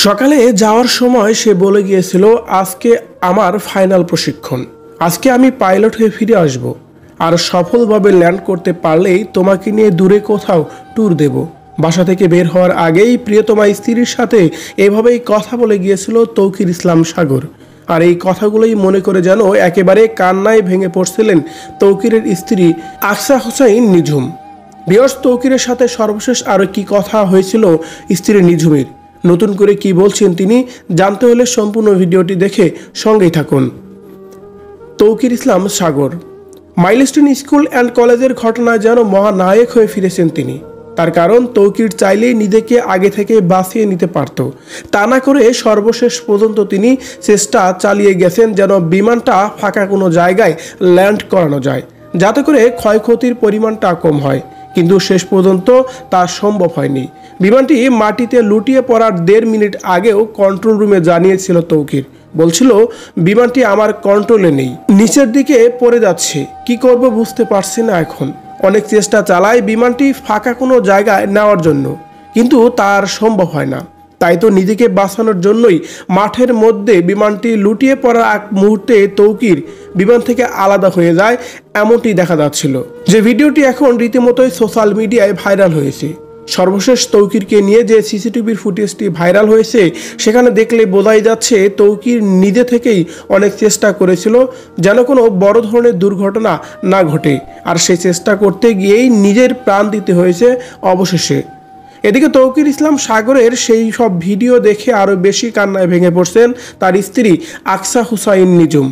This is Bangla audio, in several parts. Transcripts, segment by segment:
সকালে যাওয়ার সময় সে বলে গিয়েছিল, আজকে আমার ফাইনাল প্রশিক্ষণ, আজকে আমি পাইলট হয়ে ফিরে আসব, আর সফলভাবে ল্যান্ড করতে পারলেই তোমাকে নিয়ে দূরে কোথাও ট্যুর দেব। বাসা থেকে বের হওয়ার আগেই প্রিয়তমা স্ত্রীর সাথে এভাবেই কথা বলে গিয়েছিল তৌকির ইসলাম সাগর। আর এই কথাগুলোই মনে করে যেন একেবারে কান্নায় ভেঙে পড়ছিলেন তৌকিরের স্ত্রী আকসা হুসাইন নিঝুম। ভিউয়ার্স, তৌকিরের সাথে সর্বশেষ আরও কি কথা হয়েছিল স্ত্রী নিঝুমের, নতুন করে কি বলছেন তিনি, জানতে হলে সম্পূর্ণ ভিডিওটি দেখে সঙ্গেই থাকুন। তৌকির ইসলাম সাগর মাইলস্টোন স্কুল অ্যান্ড কলেজের ঘটনায় যেন মহানায়ক হয়ে ফিরেছেন তিনি। তার কারণ তৌকির চাইলেই নিজেকে আগে থেকে বাঁচিয়ে নিতে পারত, তা না করে সর্বশেষ পর্যন্ত তিনি চেষ্টা চালিয়ে গেছেন যেন বিমানটা ফাঁকা কোনো জায়গায় ল্যান্ড করানো যায়, যাতে করে ক্ষয়ক্ষতির পরিমাণটা কম হয়। কিন্তু শেষ পর্যন্ত তা সম্ভব হয়নি। বিমানটি মাটিতে লুটিয়ে পড়ার 1.5 মিনিট আগেও কন্ট্রোল রুমে জানিয়েছিল তৌকির, বলছিল বিমানটি আমার কন্ট্রোলে নেই, নিচের দিকে পড়ে যাচ্ছে, কি করব বুঝতে পারছি না এখন। অনেক চেষ্টা চালায় বিমানটি ফাঁকা কোনো জায়গায় নেওয়ার জন্য, কিন্তু তার সম্ভব হয় না। তাই তো নিজেকে বাঁচানোর জন্যই মাঠের মধ্যে বিমানটি লুটিয়ে পড়ার এক মুহূর্তে তৌকির বিমান থেকে আলাদা হয়ে যায়, এমনটি দেখা যাচ্ছিল। যে ভিডিওটি এখন রীতিমতোই সোশ্যাল মিডিয়ায় ভাইরাল হয়েছে। সর্বশেষ তৌকিরকে নিয়ে যে সিসিটিভির ফুটেজটি ভাইরাল হয়েছে, সেখানে দেখলে বোঝাই যাচ্ছে তৌকির নিজে থেকেই অনেক চেষ্টা করেছিল যেন কোনো বড় ধরনের দুর্ঘটনা না ঘটে, আর সেই চেষ্টা করতে গিয়েই নিজের প্রাণ দিতে হয়েছে অবশেষে। এদিকে তৌকির ইসলাম সাগরের সেই সব ভিডিও দেখে আরও বেশি কান্নায় ভেঙে পড়ছেন তার স্ত্রী আকসা হুসাইন নিঝুম।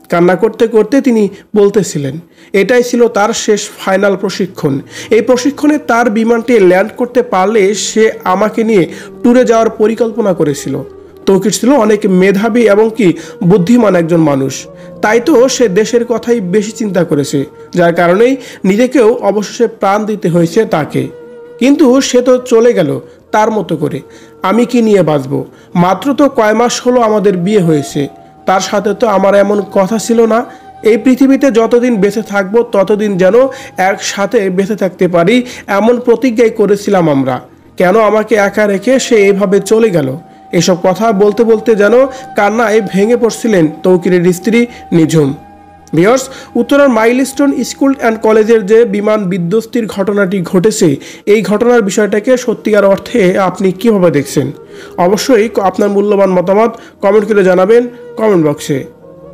কান্না করতে করতে তিনি বলতেছিলেন, এটাই ছিল তার শেষ ফাইনাল প্রশিক্ষণ। এই প্রশিক্ষণে তার বিমানটি ল্যান্ড করতে পারলে সে আমাকে নিয়ে ট্যুরে যাওয়ার পরিকল্পনা করেছিল। তৌকির ছিল অনেক মেধাবী এবং কি বুদ্ধিমান একজন মানুষ, তাই তো সে দেশের কথাই বেশি চিন্তা করেছে, যার কারণেই নিজেকেও অবশেষে প্রাণ দিতে হয়েছে তাকে। কিন্তু সে তো চলে গেল তার মতো করে, আমি কি নিয়ে বাঁচব? মাত্র তো কয় মাস হলো আমাদের বিয়ে হয়েছে, তার সাথে তো আমার এমন কথা ছিল না। এই পৃথিবীতে যতদিন বেঁচে থাকবো ততদিন যেন একসাথে বেঁচে থাকতে পারি, এমন প্রতিজ্ঞাই করেছিলাম আমরা। কেন আমাকে একা রেখে সে এইভাবে চলে গেল? এসব কথা বলতে বলতে যেন কান্নায় ভেঙে পড়ছিলেন তৌকিরের স্ত্রী নিঝুম। ভিউয়ার্স, উত্তরার মাইলস্টোন স্কুল অ্যান্ড কলেজের যে বিমান বিধ্বস্তির ঘটনাটি ঘটেছে, এই ঘটনার বিষয়টাকে সত্যিকার অর্থে আপনি কীভাবে দেখছেন? অবশ্যই আপনার মূল্যবান মতামত কমেন্ট করে জানাবেন কমেন্ট বক্সে।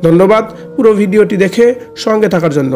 ধন্যবাদ পুরো ভিডিওটি দেখে সঙ্গে থাকার জন্য।